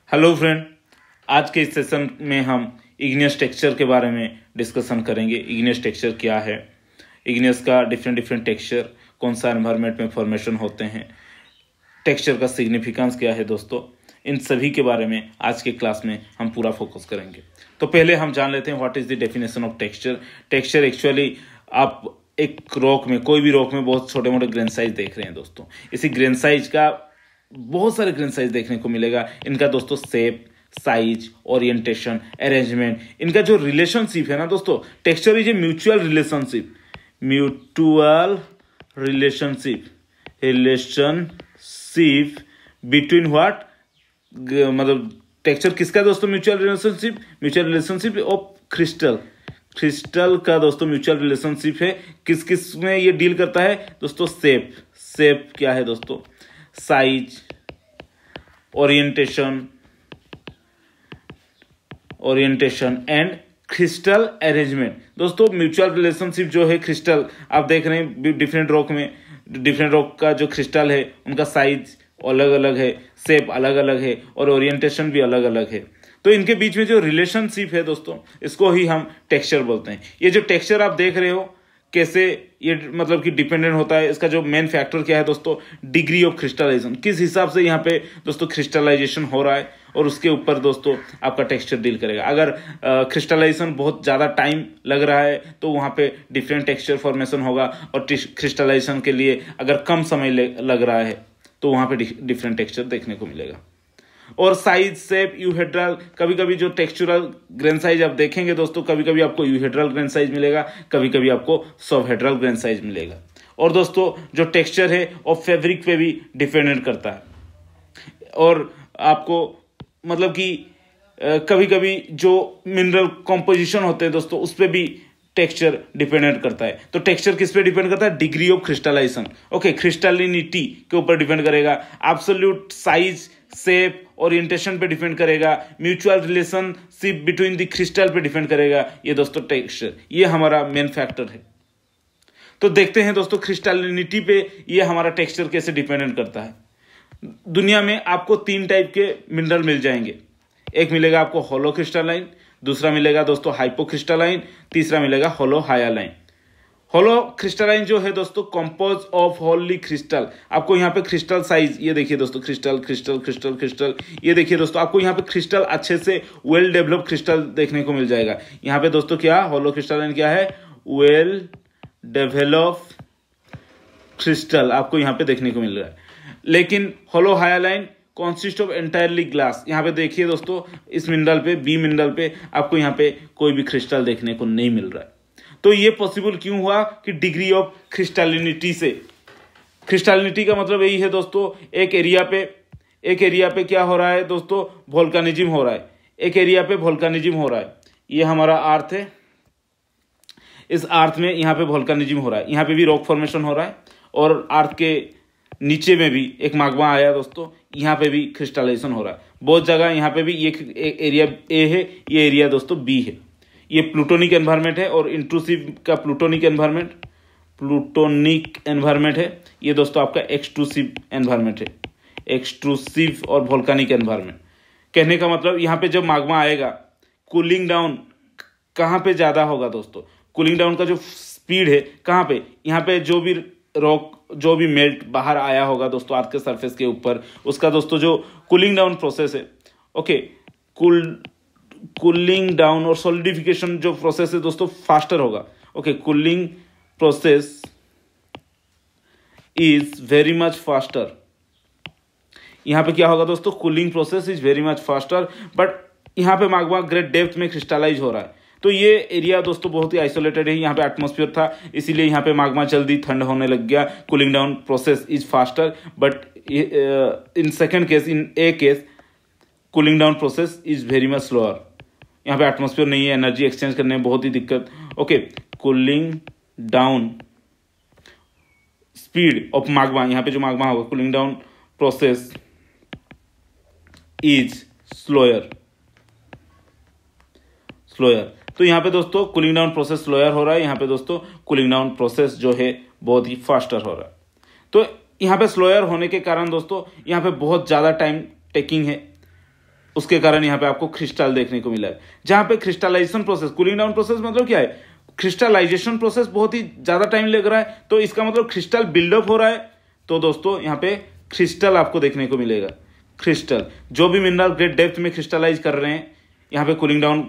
Hello friend, आज के इस सेशन में हम इग्नियस टेक्सचर के बारे में डिस्कशन करेंगे। इग्नियस टेक्सचर क्या है, इग्नियस का डिफरेंट टेक्सचर कौन सा एनवायरनमेंट में फॉर्मेशन होते हैं, टेक्सचर का सिग्निफिकेंस क्या है दोस्तों, इन सभी के बारे में आज के क्लास में हम पूरा फोकस करेंगे। तो पहले हम जान लेते हैं what is the definition of texture. Texture actually आप एक रॉक में, कोई भी रॉक में बहुत छोटे मोटे ग्रेन साइज देख रहे हैं दोस्तों। इसी ग्रेन साइज का बहुत सारे ग्रेन साइज देखने को मिलेगा। इनका दोस्तों शेप, साइज, ओरिएंटेशन, अरेंजमेंट, इनका जो रिलेशनशिप है ना दोस्तों, texture is a mutual relationship between what, मतलब टेक्सचर किसका दोस्तों म्यूचुअल रिलेशनशिप ऑफ क्रिस्टल का दोस्तों म्यूचुअल रिलेशनशिप है। किस किस में ये डील करता है दोस्तों? शेप क्या है दोस्तों, size, orientation and crystal arrangement. दोस्तों म्यूचुअल रिलेशनशिप जो है क्रिस्टल, आप देख रहे हैं डिफरेंट रॉक का जो क्रिस्टल है उनका साइज अलग अलग है, शेप अलग अलग है और ओरिएंटेशन भी अलग अलग है। तो इनके बीच में जो रिलेशनशिप है दोस्तों, इसको ही हम टेक्सचर बोलते हैं। ये जो टेक्सचर आप देख रहे हो कैसे ये मतलब कि डिपेंडेंट होता है, इसका जो मेन फैक्टर क्या है दोस्तों? डिग्री ऑफ क्रिस्टलाइजेशन, किस हिसाब से यहाँ पे दोस्तों क्रिस्टलाइजेशन हो रहा है और उसके ऊपर दोस्तों आपका टेक्सचर डील करेगा। अगर क्रिस्टलाइजेशन बहुत ज़्यादा टाइम लग रहा है तो वहाँ पे डिफरेंट टेक्सचर फॉर्मेशन होगा, और क्रिस्टलाइजेशन के लिए अगर कम समय लग रहा है तो वहाँ पे डिफरेंट टेक्सचर देखने को मिलेगा। और साइज, शेप, यूहेड्रल, कभी कभी जो टेक्सचुरल ग्रेन साइज आप देखेंगे दोस्तों, कभी कभी आपको यूहेड्रल ग्रेन साइज मिलेगा, कभी कभी आपको सबहेड्रल ग्रेन साइज मिलेगा। और दोस्तों जो टेक्सचर है वो फैब्रिक पे भी डिपेंडेंट करता है, और आपको मतलब कि कभी कभी जो मिनरल कॉम्पोजिशन होते हैं दोस्तों उस पर भी टेक्सचर डिपेंडेंट करता है। तो टेक्सचर किस पे डिपेंड करता है? डिग्री ऑफ क्रिस्टलाइजेशन, ओके, क्रिस्टलिनिटी के ऊपर डिपेंड करेगा। एब्सोल्यूट साइज, शेप, ओरिएंटेशन पे डिपेंड करेगा। Mutual relationship between the crystal पे डिपेंड करेगा। ये दोस्तों टेक्सचर, ये हमारा मेन फैक्टर है। तो देखते हैं दोस्तों क्रिस्टलिनिटी पे ये हमारा टेक्सचर कैसे डिपेंडेंट करता है। दुनिया में आपको 3 टाइप के मिनरल मिल जाएंगे। एक मिलेगा आपको होलो क्रिस्टलाइन, दूसरा मिलेगा दोस्तों हाइपो क्रिस्टलाइन, तीसरा मिलेगा होलो हायालाइन। होलो क्रिस्टलाइन जो है दोस्तों कंपोज ऑफ होली क्रिस्टल। आपको यहाँ पे क्रिस्टल साइज, ये देखिए दोस्तों, क्रिस्टल, ये देखिए दोस्तों, आपको यहाँ पे क्रिस्टल अच्छे से वेल डेवलप क्रिस्टल देखने को मिल जाएगा। यहाँ पे दोस्तों क्या होलो क्रिस्टलाइन क्या है? वेल डेवलप क्रिस्टल आपको यहाँ पे देखने को मिल रहा है। लेकिन होलो हायालाइन कॉन्सिस्ट ऑफ एंटायरली ग्लास। यहाँ पे देखिए दोस्तों, इस मिनरल पे, बी मिनरल पे आपको यहाँ पे कोई भी क्रिस्टल देखने को नहीं मिल रहा है। तो ये पॉसिबल क्यों हुआ? कि डिग्री ऑफ क्रिस्टलिनिटी से। क्रिस्टलिनिटी का मतलब यही है दोस्तों, एक एरिया पे क्या हो रहा है दोस्तों? वोल्केनिज्म हो रहा है। एक एरिया पे वोल्केनिज्म हो रहा है। ये हमारा अर्थ है, इस अर्थ में यहाँ पे वोल्केनिज्म हो रहा है, यहाँ पे भी रॉक फॉर्मेशन हो रहा है, और अर्थ के नीचे में भी एक माग्मा आया दोस्तों, यहाँ पे भी क्रिस्टलाइजेशन हो रहा है बहुत जगह। यहाँ पे भी ये एरिया ए है, ये एरिया दोस्तों बी है। ये प्लूटोनिक एनवायरनमेंट है, और इंट्रूसिव का प्लूटोनिक एनवायरनमेंट है। ये दोस्तों आपका एक्सट्रूसिव एनवायरनमेंट है, एक्सट्रूसिव और वोल्केनिक एनवायरनमेंट। कहने का मतलब यहाँ पे जब माग्मा आएगा, कूलिंग डाउन कहाँ पे ज़्यादा होगा दोस्तों? कूलिंग डाउन का जो स्पीड है कहाँ पे? यहाँ पे जो भी रॉक, जो भी मेल्ट बाहर आया होगा दोस्तों अर्थ के सरफेस के ऊपर, उसका दोस्तों जो कूलिंग डाउन प्रोसेस है, ओके, कूलिंग डाउन और सॉलिडिफिकेशन जो प्रोसेस है दोस्तों फास्टर होगा। Okay, cooling process is very much faster. यहाँ पे क्या होगा दोस्तों? Cooling process is very much faster, but यहाँ पे माग्मा ग्रेट डेप्थ में क्रिस्टलाइज हो रहा है। तो ये एरिया दोस्तों बहुत ही आइसोलेटेड है, यहाँ पे एटमॉस्फेयर था, इसीलिए यहाँ पे माग्मा जल्दी ठंड होने लग गया। Cooling down process is faster, but in second case, in A case, cooling down process is very much slower. यहाँ पे एटमॉस्फेयर नहीं है, एनर्जी एक्सचेंज करने में बहुत ही दिक्कत। Okay, cooling down speed of Magma, यहाँ पे जो माग्मा होगा, cooling down process is slower. तो यहाँ पे दोस्तों कूलिंग डाउन प्रोसेस स्लोअर हो रहा है, यहाँ पे दोस्तों कूलिंग डाउन प्रोसेस जो है बहुत ही फास्टर हो रहा है। तो यहाँ पे स्लोअर होने के कारण दोस्तों यहाँ पे बहुत ज़्यादा टाइम टेकिंग है उसके कारण यहाँ पे आपको क्रिस्टल देखने को मिला है। जहाँ पे crystallization process, cooling down process मतलब क्या है, क्रिस्टलाइजेशन प्रोसेस बहुत ही ज्यादा टाइम लग रहा है, तो इसका मतलब क्रिस्टल बिल्डअप हो रहा है। तो दोस्तों यहाँ पे क्रिस्टल आपको देखने को मिलेगा। क्रिस्टल जो भी मिनरल ग्रेट डेप्थ में क्रिस्टलाइज कर रहे हैं, यहाँ पे cooling down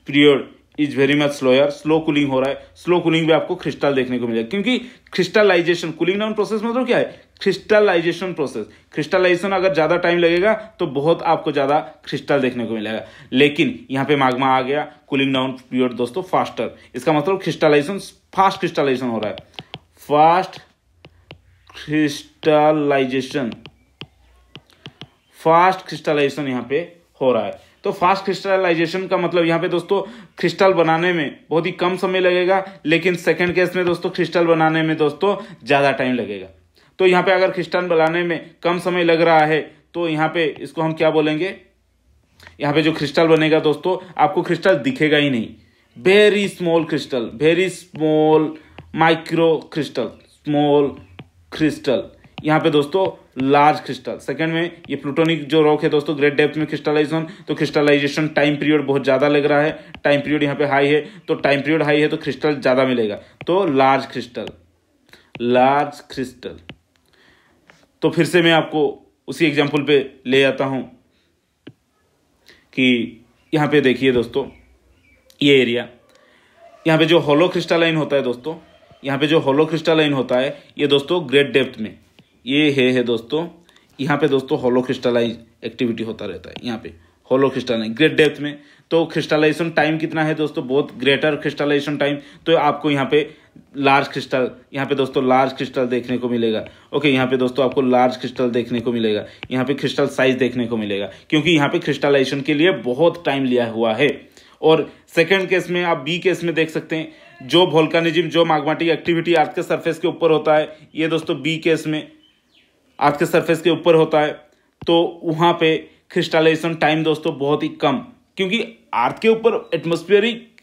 period is very much slower, slow cooling हो रहा है। स्लो कूलिंग भी आपको क्रिस्टल देखने को मिलेगा, क्योंकि क्रिस्टलाइजेशन, कूलिंग डाउन प्रोसेस मतलब क्या है, क्रिस्टलाइजेशन प्रोसेस। क्रिस्टलाइजेशन अगर ज्यादा टाइम लगेगा तो बहुत आपको ज्यादा क्रिस्टल देखने को मिलेगा। लेकिन यहाँ पे मैग्मा आ गया, कूलिंग डाउन पीरियड दोस्तों फास्टर, इसका मतलब क्रिस्टलाइजेशन, फास्ट क्रिस्टलाइजेशन हो रहा है, फास्ट क्रिस्टलाइजेशन, फास्ट क्रिस्टलाइजेशन यहाँ पे हो रहा है। तो फास्ट क्रिस्टलाइजेशन का मतलब यहाँ पे दोस्तों क्रिस्टल बनाने में बहुत ही कम समय लगेगा, लेकिन सेकंड केस में दोस्तों क्रिस्टल बनाने में दोस्तों ज्यादा टाइम लगेगा। तो यहाँ पे अगर क्रिस्टल बनाने में कम समय लग रहा है तो यहाँ पे इसको हम क्या बोलेंगे, यहाँ पे जो क्रिस्टल बनेगा दोस्तों आपको क्रिस्टल दिखेगा ही नहीं, very small crystal, very small micro crystal, small crystal. यहाँ पे दोस्तों लार्ज क्रिस्टल। सेकंड में ये प्लूटोनिक जो रॉक है दोस्तों, ग्रेट डेप्थ में क्रिस्टलाइजेशन, तो क्रिस्टलाइजेशन टाइम पीरियड बहुत ज्यादा लग रहा है, टाइम पीरियड यहाँ पे हाई है, तो टाइम पीरियड हाई है तो क्रिस्टल ज्यादा मिलेगा, तो लार्ज क्रिस्टल, लार्ज क्रिस्टल। तो फिर से मैं आपको उसी एग्जाम्पल पे ले आता हूं कि यहाँ पे देखिए दोस्तों, ये एरिया, यहाँ पे जो होलो क्रिस्टलाइन होता है दोस्तों, यहाँ पे जो होलो क्रिस्टलाइन होता है ये दोस्तों ग्रेट डेप्थ में ये है दोस्तों, यहाँ पे दोस्तों होलो क्रिस्टलाइज एक्टिविटी होता रहता है, यहाँ पे होलो क्रिस्टलाइन ग्रेट डेप्थ में। तो क्रिस्टलाइजेशन टाइम कितना है दोस्तों, बहुत ग्रेटर क्रिस्टलाइजेशन टाइम, तो आपको यहाँ पे लार्ज क्रिस्टल, यहाँ पे दोस्तों लार्ज क्रिस्टल देखने को मिलेगा। ओके, यहाँ पे दोस्तों आपको लार्ज क्रिस्टल देखने को मिलेगा, यहाँ पे क्रिस्टल साइज देखने को मिलेगा, क्योंकि यहाँ पे क्रिस्टलाइजेशन के लिए बहुत टाइम लिया हुआ है। और सेकेंड केस में आप बी केस में देख सकते हैं, जो वोल्केनिज्म, जो मैग्मेटिक एक्टिविटी अर्थ के सरफेस के ऊपर होता है, ये दोस्तों बी केस में अर्थ के सरफेस के ऊपर होता है, तो वहां पे क्रिस्टलाइजेशन टाइम दोस्तों बहुत ही कम, क्योंकि अर्थ के ऊपर एटमॉस्फेरिक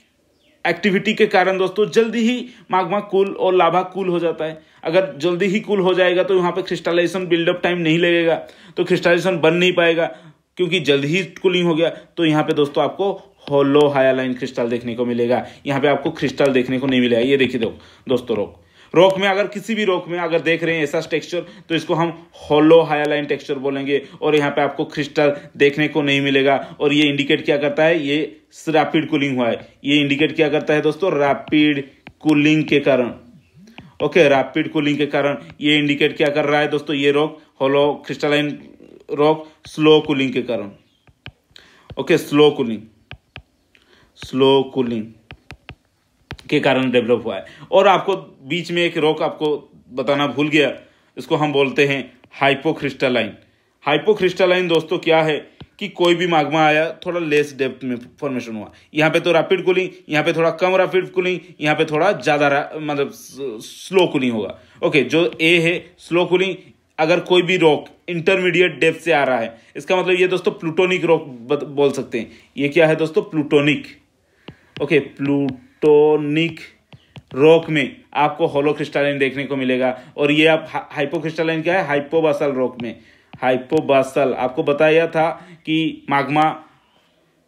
एक्टिविटी के कारण दोस्तों जल्दी ही मैग्मा कूल और लावा कूल हो जाता है। अगर जल्दी ही कूल हो जाएगा तो यहाँ पे क्रिस्टलाइजेशन बिल्डअप टाइम नहीं लगेगा, तो क्रिस्टलाइजेशन बन नहीं पाएगा, क्योंकि जल्दी ही कूलिंग हो गया। तो यहाँ पे दोस्तों आपको होलो हायालाइन क्रिस्टल देखने को मिलेगा, यहाँ पे आपको क्रिस्टल देखने को नहीं मिलेगा। ये देखिए दोस्तों, रॉक में अगर किसी भी रॉक में अगर देख रहे हैं ऐसा टेक्सचर, तो इसको हम होलो हायालाइन टेक्सचर बोलेंगे, और यहाँ पे आपको क्रिस्टल देखने को नहीं मिलेगा। और ये इंडिकेट क्या करता है, ये रैपिड कूलिंग हुआ है, ये इंडिकेट क्या करता है दोस्तों, रैपिड कूलिंग के कारण। ओके, रैपिड कूलिंग के कारण ये इंडिकेट क्या कर रहा है दोस्तों, ये रॉक होलो क्रिस्टलाइन रॉक स्लो कूलिंग के कारण। ओके, स्लो कूलिंग के कारण डेवलप हुआ है। और आपको बीच में एक रॉक आपको बताना भूल गया, इसको हम बोलते हैं हाइपोक्रिस्टलाइन। हाइपोक्रिस्टलाइन दोस्तों क्या है कि कोई भी मैग्मा आया, थोड़ा लेस डेप्थ में फॉर्मेशन हुआ, यहाँ पे तो रैपिड कूलिंग, यहाँ पे थोड़ा कम रैपिड कूलिंग, यहाँ पे थोड़ा ज्यादा मतलब स्लो कूलिंग होगा। ओके, जो ए है स्लो कूलिंग। अगर कोई भी रॉक इंटरमीडिएट डेप्थ से आ रहा है, इसका मतलब ये दोस्तों प्लूटोनिक रॉक बोल सकते हैं। ये क्या है दोस्तों, प्लूटोनिक। ओके, प्लूटोनिक रॉक में आपको होलो क्रिस्टलाइन देखने को मिलेगा। और ये आप हाइपोक्रिस्टलाइन क्या है, हाइपोबासल रॉक में, हाइपोबासल आपको बताया था कि मैग्मा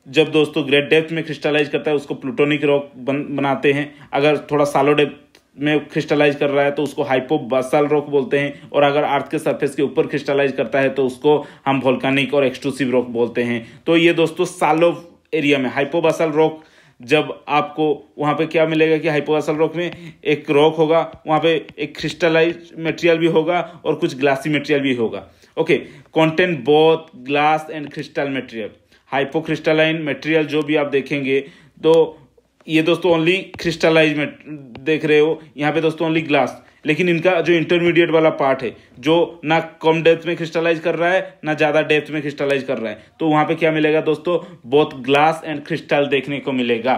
जब दोस्तों ग्रेट डेप्थ में क्रिस्टलाइज करता है उसको प्लूटोनिक रॉक बनाते हैं। अगर थोड़ा सालो डेप्थ में क्रिस्टलाइज कर रहा है तो उसको हाइपोबासल रॉक बोलते हैं। और अगर अर्थ के सरफेस के ऊपर क्रिस्टलाइज करता है तो उसको हम वोल्केनिक और एक्सट्रूसिव रॉक बोलते हैं। तो ये दोस्तों सालो एरिया में हाइपोबासल रॉक, जब आपको वहां पे क्या मिलेगा कि हाइपोबासल रॉक में एक रॉक होगा, वहां पे एक क्रिस्टलाइज मटेरियल भी होगा और कुछ ग्लासी मटेरियल भी होगा। Okay, content both glass and crystal material. Hypocrystalline material जो भी आप देखेंगे, तो ये दोस्तों ओनली क्रिस्टलाइज में देख रहे हो, यहाँ पे दोस्तों ओनली ग्लास। लेकिन इनका जो इंटरमीडिएट वाला पार्ट है, जो ना कम डेप्थ में क्रिस्टलाइज कर रहा है ना ज्यादा डेप्थ में क्रिस्टलाइज कर रहा है, तो वहां पे क्या मिलेगा दोस्तों, बोथ ग्लास एंड क्रिस्टल देखने को मिलेगा।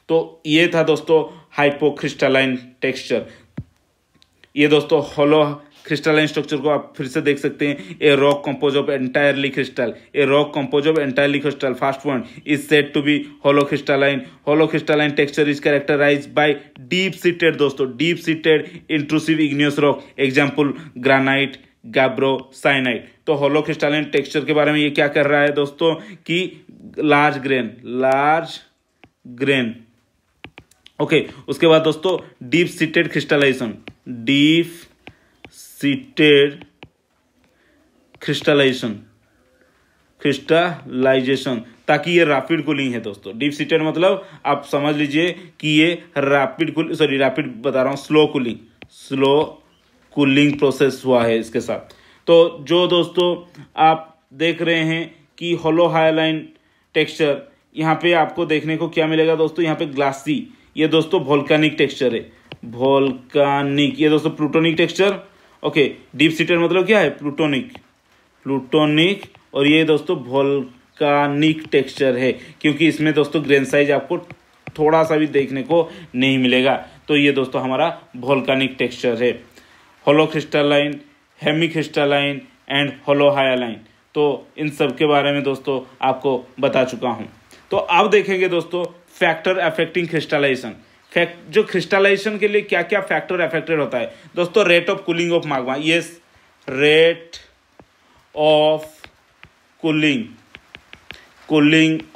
तो ये था दोस्तों हाइपोक्रिस्टलाइन टेक्सचर। ये दोस्तों होलो क्रिस्टलाइन स्ट्रक्चर को आप फिर से देख सकते हैं। A rock compose of entirely crystal, a rock compose of entirely crystal, first point is said to be holo crystalline. Holo crystalline texture is characterised by deep seated दोस्तों, deep seated intrusive igneous rock, example granite, gabbro syenite. तो holo crystalline texture के बारे में ये क्या कर रहा है दोस्तों कि लार्ज ग्रेन। ओके, उसके बाद दोस्तों डीप सीटेड क्रिस्टलाइजेशन, ताकि ये रैपिड कूलिंग है दोस्तों। डीप सीटेड मतलब आप समझ लीजिए कि ये स्लो कूलिंग प्रोसेस हुआ है इसके साथ। तो जो दोस्तों आप देख रहे हैं कि होलो हाइलाइन टेक्सचर, यहाँ पे आपको देखने को क्या मिलेगा दोस्तों, यहाँ पे ग्लासी, ये दोस्तों वोल्केनिक टेक्सचर है, ये दोस्तों plutonic texture. Okay, deep seated मतलब क्या है, प्लूटोनिक, और ये दोस्तों वोल्केनिक टेक्सचर है, क्योंकि इसमें दोस्तों ग्रेन साइज आपको थोड़ा सा भी देखने को नहीं मिलेगा। तो ये दोस्तों हमारा वोल्केनिक टेक्सचर है। Holo crystalline, hemi crystalline and holo hyaline, तो इन सब के बारे में दोस्तों आपको बता चुका हूं। तो अब देखेंगे दोस्तों फैक्टर अफेक्टिंग क्रिस्टलाइजेशन। जो क्रिस्टलाइजेशन के लिए क्या क्या फैक्टर अफेक्टेड होता है दोस्तों, rate of cooling of magma, yes, rate of cooling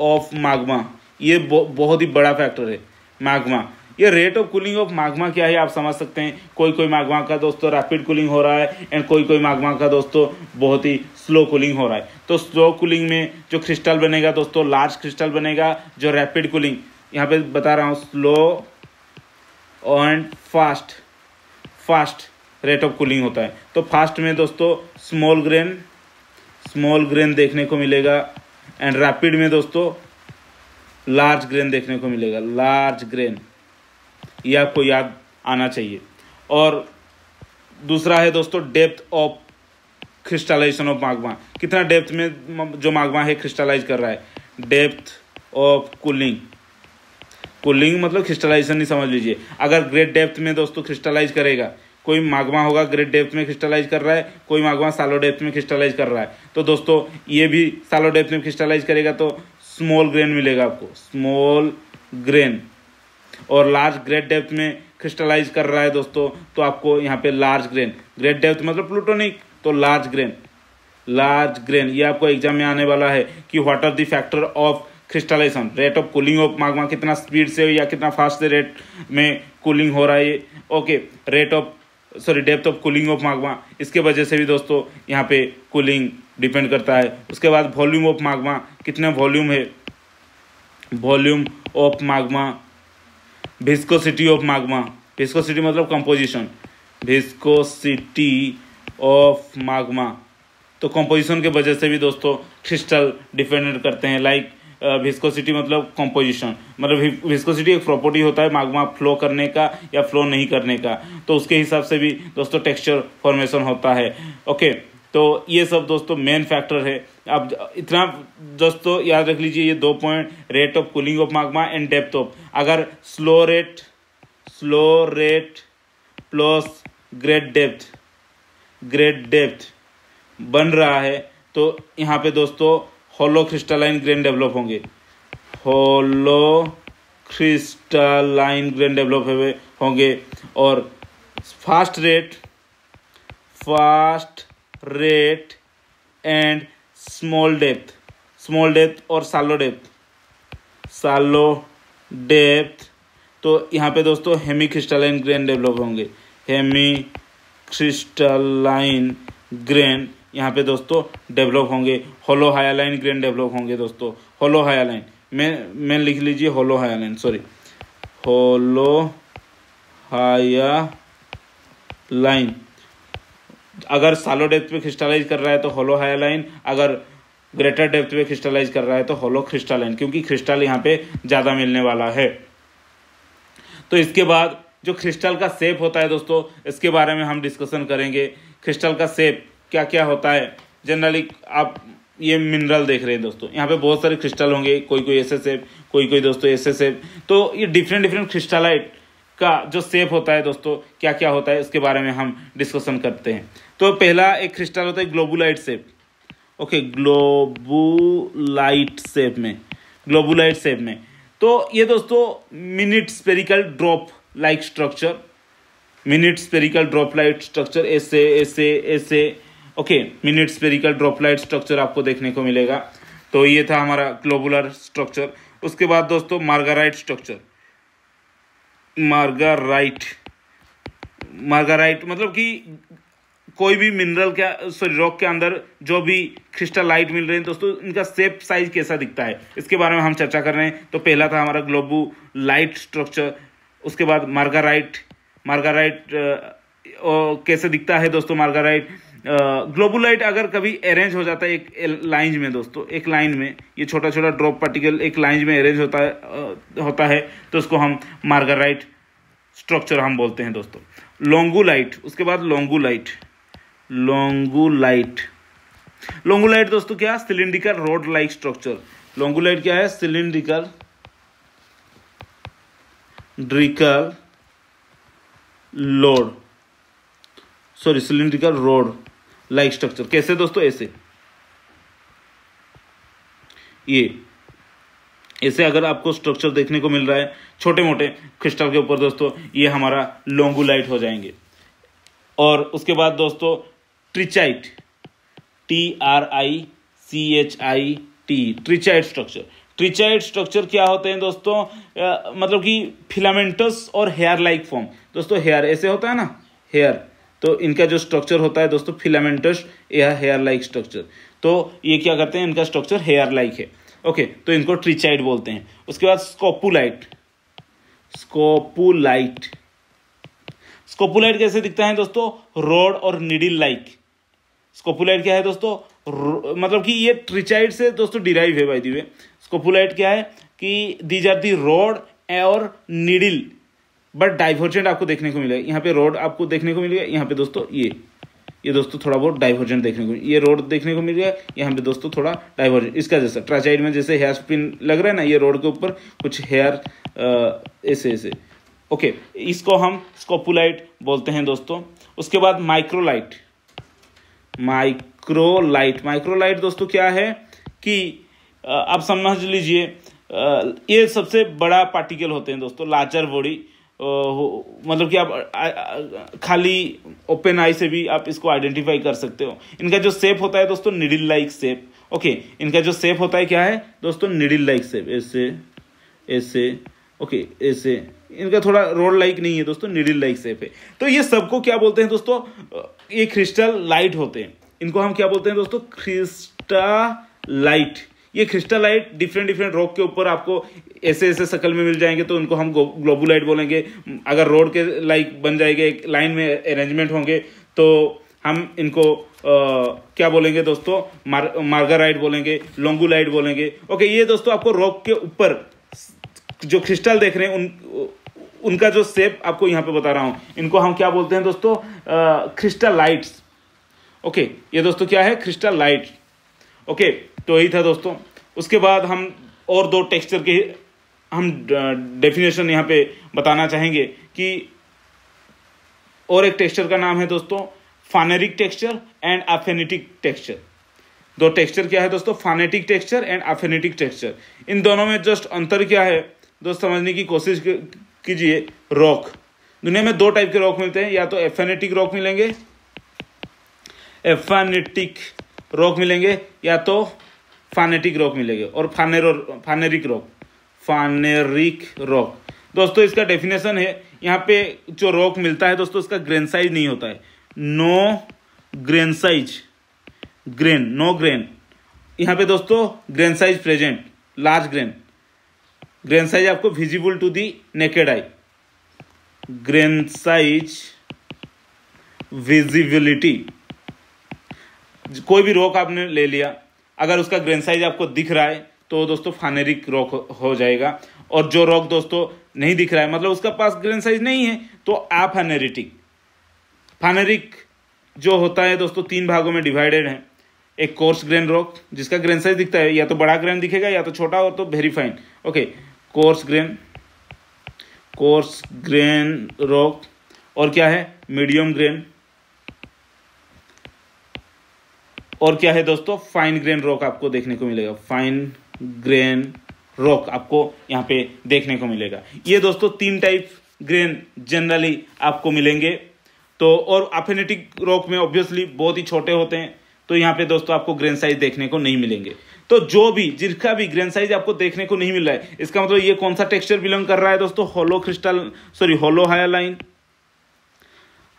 of magma, ये बहुत ही बड़ा फैक्टर है मैग्मा। ये rate of cooling of magma क्या है आप समझ सकते हैं। कोई मैग्मा का दोस्तों रैपिड कूलिंग हो रहा है एंड कोई मैग्मा का दोस्तों बहुत ही स्लो कूलिंग हो रहा है। तो स्लो कूलिंग में जो क्रिस्टल बनेगा दोस्तों, लार्ज क्रिस्टल बनेगा। जो रैपिड कूलिंग, यहाँ पे बता रहा हूँ, slow and fast rate of cooling होता है। तो फास्ट में दोस्तों स्मॉल ग्रेन देखने को मिलेगा एंड रैपिड में दोस्तों लार्ज ग्रेन देखने को मिलेगा, लार्ज ग्रेन, ये आपको याद आना चाहिए। और दूसरा है दोस्तों depth of crystallization of magma, कितना डेप्थ में जो मैग्मा है क्रिस्टलाइज कर रहा है। डेप्थ ऑफ कूलिंग मतलब क्रिस्टलाइजेशन ही समझ लीजिए। अगर ग्रेट डेप्थ में दोस्तों क्रिस्टलाइज करेगा, कोई मैग्मा होगा ग्रेट डेप्थ में क्रिस्टलाइज कर रहा है, कोई मैग्मा शैलो डेप्थ में क्रिस्टलाइज कर रहा है, तो दोस्तों ये भी शैलो डेप्थ में क्रिस्टलाइज करेगा तो स्मॉल ग्रेन मिलेगा आपको, स्मॉल ग्रेन। और लार्ज ग्रेट डेप्थ में क्रिस्टलाइज कर रहा है दोस्तों, तो आपको यहाँ पे लार्ज ग्रेन। ग्रेट डेप्थ मतलब प्लूटोनिक, तो लार्ज ग्रेन। ये आपको एग्जाम में आने वाला है कि what are the factor of crystallization, rate of cooling of magma, कितना स्पीड से या कितना फास्ट से रेट में कूलिंग हो रहा है ये। Okay, depth of cooling of magma, इसके वजह से भी दोस्तों यहाँ पे कूलिंग डिपेंड करता है। उसके बाद वॉल्यूम ऑफ मैग्मा, कितना वॉल्यूम है, volume of magma. Viscosity of magma, viscosity मतलब कंपोजिशन, विस्कोसिटी ऑफ मैग्मा, तो कंपोजिशन के वजह से भी दोस्तों क्रिस्टल डिपेंडेंट करते हैं। लाइक विस्कोसिटी मतलब कंपोजिशन, मतलब विस्कोसिटी एक प्रॉपर्टी होता है मैग्मा फ्लो करने का या फ्लो नहीं करने का, तो उसके हिसाब से भी दोस्तों टेक्सचर फॉर्मेशन होता है। ओके, तो ये सब दोस्तों मेन फैक्टर है। अब इतना दोस्तों याद रख लीजिए ये 2 point, rate of cooling of magma and depth of. अगर slow rate plus great depth बन रहा है तो यहाँ पे दोस्तों होलो क्रिस्टलाइन ग्रेन डेवलप होंगे, और fast rate and small depth और शैलो डेप्थ, तो यहाँ पे दोस्तों हेमी क्रिस्टलाइन ग्रेन डेवलप होंगे, हेमी क्रिस्टलाइन ग्रेन यहाँ पे दोस्तों डेवलप होंगे। होलो हाइलाइन ग्रेन डेवलप होंगे दोस्तों, होलो हाइलाइन में लिख लीजिए, होलो हाइलाइन अगर शैलो डेप्थ पे क्रिस्टलाइज कर रहा है तो होलो हाइलाइन, अगर ग्रेटर डेप्थ पे क्रिस्टलाइज कर रहा है तो होलो क्रिस्टलाइन, क्योंकि क्रिस्टल यहाँ पे ज़्यादा मिलने वाला है। तो इसके बाद जो क्रिस्टल का शेप होता है दोस्तों, इसके बारे में हम डिस्कशन करेंगे। क्रिस्टल का शेप क्या क्या होता है। जनरली आप ये मिनरल देख रहे हैं दोस्तों, यहाँ पे बहुत सारे क्रिस्टल होंगे, कोई ऐसे शेप, कोई दोस्तों ऐसे शेप, तो ये डिफरेंट क्रिस्टलाइट का जो शेप होता है दोस्तों, क्या क्या होता है इसके बारे में हम डिस्कशन करते हैं। तो पहला एक क्रिस्टल होता है ग्लोबुलाइट शेप। ओके, ग्लोबुलाइट शेप में तो ये दोस्तों minute spherical drop like structure, ऐसे ओके, मिनी स्फेरिकल ड्रॉपलाइट स्ट्रक्चर आपको देखने को मिलेगा। तो ये था हमारा ग्लोबुलर स्ट्रक्चर। उसके बाद दोस्तों मार्गाराइट स्ट्रक्चर। मार्गाराइट मतलब कि कोई भी मिनरल के सॉरी रॉक के अंदर जो भी क्रिस्टलाइट मिल रहे हैं दोस्तों, इनका शेप साइज कैसा दिखता है, इसके बारे में हम चर्चा कर रहे हैं। तो पहला था हमारा ग्लोबुलाइट स्ट्रक्चर। उसके बाद मार्गाराइट कैसे दिखता है दोस्तों मार्गाराइट। ग्लोबुलाइट अगर कभी अरेंज हो जाता है एक लाइन में दोस्तों, एक लाइन में ये छोटा छोटा ड्रॉप पार्टिकल एक लाइन में अरेंज होता है तो उसको हम मार्गाराइट स्ट्रक्चर हम बोलते हैं दोस्तों। लोंगुलाइट, उसके बाद लोंगुलाइट दोस्तों क्या, सिलिंड्रिकल रोड लाइक स्ट्रक्चर। लोंगुलाइट क्या है, सिलिंड्रिकल रोड लाइक स्ट्रक्चर। कैसे दोस्तों, ऐसे अगर आपको स्ट्रक्चर देखने को मिल रहा है छोटे मोटे क्रिस्टल के ऊपर दोस्तों, ये हमारा लोंगुलाइट हो जाएंगे। और उसके बाद दोस्तों ट्रिचाइट, ट्रिचाइट स्ट्रक्चर क्या होते हैं दोस्तों, मतलब कि फिलामेंटस और हेयर लाइक फॉर्म। दोस्तों हेयर ऐसे होता है ना, हेयर, तो इनका जो स्ट्रक्चर होता है दोस्तों फिलामेंटस या हेयर लाइक स्ट्रक्चर। तो ये क्या करते हैं, इनका स्ट्रक्चर हेयर लाइक है। ओके, तो इनको ट्रिचाइट बोलते हैं। उसके बाद स्कोपुलाइट कैसे दिखता है दोस्तों, रोड और नीडल लाइक। स्कोपुलाइट क्या है दोस्तों, मतलब कि ये ट्रिचाइट से दोस्तों डिराइव है बाय द वे। स्कोपुलाइट क्या है कि दीज आर दी रोड और नीडल बट डाइवर्जेंट आपको देखने को मिलेगा। यहाँ पे रोड आपको देखने को मिलेगा, यहाँ पे दोस्तों ये दोस्तों थोड़ा बहुत डाइवर्जेंट देखने को, ये रोड देखने को मिल गया, यहाँ पे दोस्तों थोड़ा डाइवर्जेंट इसका जैसा ट्राचाइड में जैसे हेयर स्पिन लग रहा है ना, ये रोड के ऊपर कुछ हेयर ऐसे। ओके, इसको हम स्कोपुलाइट बोलते हैं दोस्तों। उसके बाद माइक्रोलाइट दोस्तों क्या है कि आप समझ लीजिए ये सबसे बड़ा पार्टिकल होते हैं दोस्तों, लार्जर बॉडी। मतलब कि आप खाली ओपन आई से भी आप इसको आइडेंटिफाई कर सकते हो। इनका जो शेप होता है दोस्तों निडल लाइक शेप। ओके, इनका जो शेप होता है क्या है दोस्तों, निडल लाइक शेप, ऐसे ओके, ऐसे। इनका थोड़ा रोड लाइक नहीं है दोस्तों, निडल लाइक शेप है। तो ये सबको क्या बोलते हैं दोस्तों, ये क्रिस्टल लाइट होते हैं। इनको हम क्या बोलते हैं दोस्तों, क्रिस्टलाइट। ये क्रिस्टलाइट डिफरेंट रॉक के ऊपर आपको ऐसे शक्ल में मिल जाएंगे तो उनको हम ग्लोबुलाइट बोलेंगे। अगर रोड के लाइक बन जाएंगे, एक लाइन में अरेंजमेंट होंगे तो हम इनको क्या बोलेंगे दोस्तों, मार्गाराइट बोलेंगे, लोंगुलाइट बोलेंगे। ओके, ये दोस्तों आपको रॉक के ऊपर जो क्रिस्टल देख रहे हैं उनका जो शेप आपको यहाँ पे बता रहा हूं, इनको हम क्या बोलते हैं दोस्तों, क्रिस्टलाइट्स। ओके, ये दोस्तों क्या है, क्रिस्टलाइट। ओके, तो यही था दोस्तों। उसके बाद हम और दो टेक्सचर के हम डेफिनेशन यहाँ पे बताना चाहेंगे कि और एक टेक्सचर का नाम है दोस्तों फानेरिक टेक्सचर एंड अफेनेटिक टेक्सचर। दो टेक्सचर क्या है दोस्तों, फानेटिक टेक्सचर एंड अफेनेटिक टेक्सचर। इन दोनों में जस्ट अंतर क्या है दोस्त समझने की कोशिश कीजिए। रॉक, दुनिया में दो टाइप के रॉक मिलते हैं, या तो एफेनेटिक रॉक मिलेंगे, या तो फानेटिक रॉक मिलेंगे, और फानेरिक रॉक। दोस्तों इसका डेफिनेशन है, यहाँ पे जो रॉक मिलता है दोस्तों इसका ग्रेन साइज नहीं होता है, नो ग्रेन। यहाँ पे दोस्तों grain size present, large grain size आपको visible to the naked eye. Grain size visibility, कोई भी रॉक आपने ले लिया, अगर उसका ग्रेन साइज आपको दिख रहा है तो दोस्तों फानेरिक रॉक हो जाएगा। और जो रॉक दोस्तों नहीं दिख रहा है, मतलब उसका पास ग्रेन साइज नहीं है, तो अफेनेरिक। फानेरिक जो होता है दोस्तों तीन भागों में डिवाइडेड है। एक कोर्स ग्रेन रॉक जिसका ग्रेन साइज दिखता है, या तो बड़ा ग्रेन दिखेगा या तो छोटा, और तो very fine. Okay, coarse grain rock. और क्या है, मीडियम ग्रेन। और क्या है दोस्तों, फाइन ग्रेन रॉक आपको देखने को मिलेगा। फाइन ग्रेन रॉक आपको यहाँ पे देखने को मिलेगा। ये दोस्तों तीन टाइप ग्रेन जनरली आपको मिलेंगे। तो और अफेनेटिक रॉक में ऑब्वियसली बहुत ही छोटे होते हैं, तो यहाँ पे दोस्तों आपको ग्रेन साइज देखने को नहीं मिलेंगे। तो जो भी जिसका भी ग्रेन साइज आपको देखने को नहीं मिल रहा है, इसका मतलब ये कौन सा टेक्सचर बिलोंग कर रहा है दोस्तों, होलो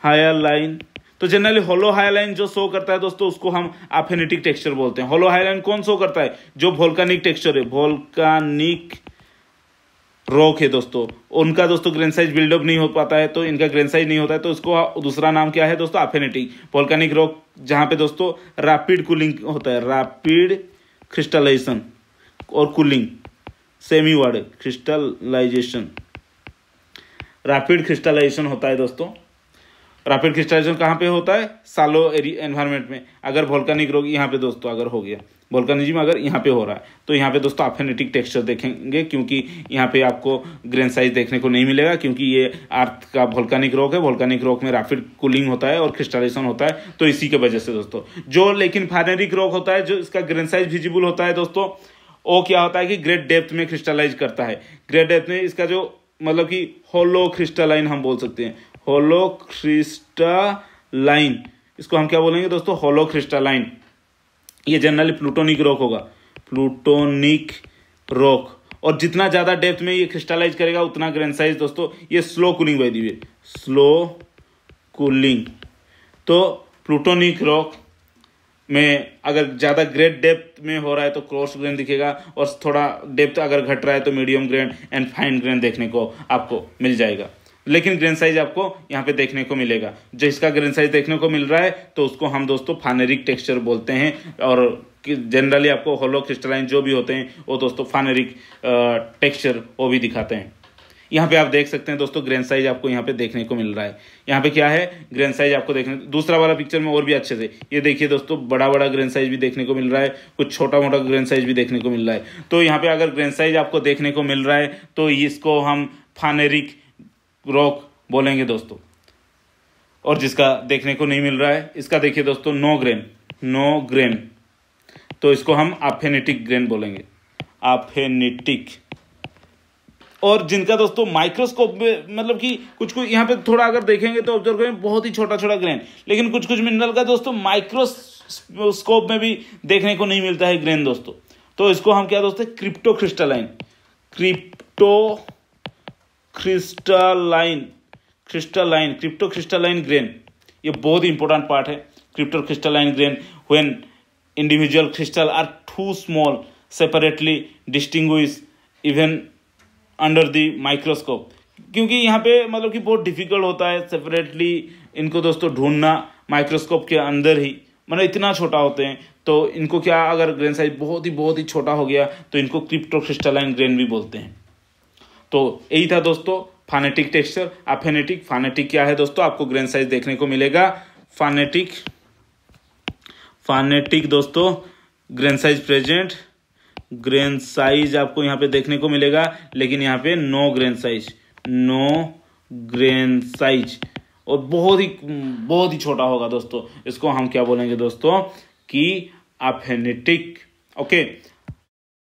हायालाइन। तो जनरली होलो हायालाइन जो शो करता है दोस्तों उसको हम अफेनेटिक टेक्सचर बोलते हैं। होलो हायालाइन कौन शो करता है, जो वोल्केनिक टेक्सचर है, वोल्केनिक रॉक है दोस्तों, उनका दोस्तों ग्रेन साइज बिल्डअप नहीं हो पाता है, तो इनका ग्रेन साइज नहीं होता है, तो इसको दूसरा नाम क्या है दोस्तों, अफेनेटिक। वोल्केनिक रॉक जहां पे दोस्तों रैपिड कूलिंग होता है, रैपिड क्रिस्टलाइजेशन और कूलिंग सेम ही वर्ड है, क्रिस्टलाइजेशन, रैपिड क्रिस्टलाइजेशन होता है दोस्तों। रैपिड क्रिस्टलाइजेशन कहाँ पे होता है, सालो एनवायरमेंट में। अगर वोल्केनिक रॉक यहाँ पे दोस्तों अगर हो गया, वोल्केनिज्म अगर यहाँ पे हो रहा है, तो यहाँ पे दोस्तों अफेनेटिक टेक्सचर देखेंगे, क्योंकि यहाँ पे आपको ग्रेन साइज देखने को नहीं मिलेगा, क्योंकि ये अर्थ का वोल्केनिक रॉक है। वोल्केनिक रॉक में रैपिड कूलिंग होता है और क्रिस्टलाइजेशन होता है, तो इसी की वजह से दोस्तों जो लेकिन फाइनेरिक रॉक होता है, जो इसका ग्रेन साइज विजिबल होता है दोस्तों, वो क्या होता है कि ग्रेट डेप्थ में क्रिस्टलाइज करता है। ग्रेट डेप्थ में इसका जो मतलब कि होलो क्रिस्टलाइन हम बोल सकते हैं, होलो क्रिस्टलाइन, इसको हम क्या बोलेंगे दोस्तों, होलो क्रिस्टलाइन। ये जनरली प्लूटोनिक रॉक होगा, प्लूटोनिक रॉक। और जितना ज्यादा डेप्थ में ये क्रिस्टलाइज करेगा उतना ग्रेन साइज दोस्तों, ये slow cooling by the way, slow cooling. तो प्लूटोनिक रॉक में अगर ज्यादा ग्रेट डेप्थ में हो रहा है तो क्रॉस ग्रेन दिखेगा, और थोड़ा डेप्थ अगर घट रहा है तो medium grain and fine grain देखने को आपको मिल जाएगा। लेकिन ग्रेन साइज आपको यहाँ पे देखने को मिलेगा। जो इसका ग्रेन साइज देखने को मिल रहा है तो उसको हम दोस्तों फानेरिक टेक्सचर बोलते हैं, और जनरली आपको होलो क्रिस्टलाइन जो भी होते हैं वो दोस्तों फानेरिक टेक्सचर वो भी दिखाते हैं। यहाँ पे आप देख सकते हैं दोस्तों ग्रेन साइज आपको यहाँ पे देखने को मिल रहा है। यहाँ पे क्या है, ग्रेन साइज आपको देखने, दूसरा वाला पिक्चर में और भी अच्छे से ये देखिए दोस्तों, बड़ा बड़ा ग्रेन साइज भी देखने को मिल रहा है, कुछ छोटा मोटा ग्रेन साइज भी देखने को मिल रहा है। तो यहाँ पे अगर ग्रेन साइज आपको देखने को मिल रहा है तो इसको हम फानेरिक रॉक बोलेंगे दोस्तों। और जिसका देखने को नहीं मिल रहा है, इसका देखिए दोस्तों नो ग्रेन, तो इसको हम अफेनेटिक ग्रेन बोलेंगे, अफेनेटिक। और जिनका दोस्तों माइक्रोस्कोप में मतलब कि कुछ यहाँ पे थोड़ा अगर देखेंगे तो ऑब्जर्व करें बहुत ही छोटा छोटा ग्रेन, लेकिन कुछ मिनरल का दोस्तों माइक्रोस्कोप में भी देखने को नहीं मिलता है ग्रेन दोस्तों। तो इसको हम क्या दोस्तों, क्रिप्टो क्रिस्टलाइन ग्रेन, ये बहुत ही इंपॉर्टेंट पार्ट है। Crypto crystalline grain when individual crystal are too small separately distinguish even under the microscope, क्योंकि यहाँ पे मतलब कि बहुत डिफिकल्ट होता है सेपरेटली इनको दोस्तों ढूंढना माइक्रोस्कोप के अंदर ही, मतलब इतना छोटा होते हैं। तो इनको क्या, अगर ग्रेन साइज बहुत ही छोटा हो गया तो इनको क्रिप्टो क्रिस्टलाइन ग्रेन भी बोलते हैं। तो यही था दोस्तों फानेटिक टेक्सचर, अफेनेटिक। फानेटिक क्या है दोस्तों, आपको ग्रेन साइज देखने को मिलेगा। फानेटिक दोस्तों grain size present, grain size आपको यहाँ पे देखने को मिलेगा, लेकिन यहाँ पे नो ग्रेन साइज और बहुत ही छोटा होगा दोस्तों। इसको हम क्या बोलेंगे दोस्तों कि अफेनेटिक। ओके,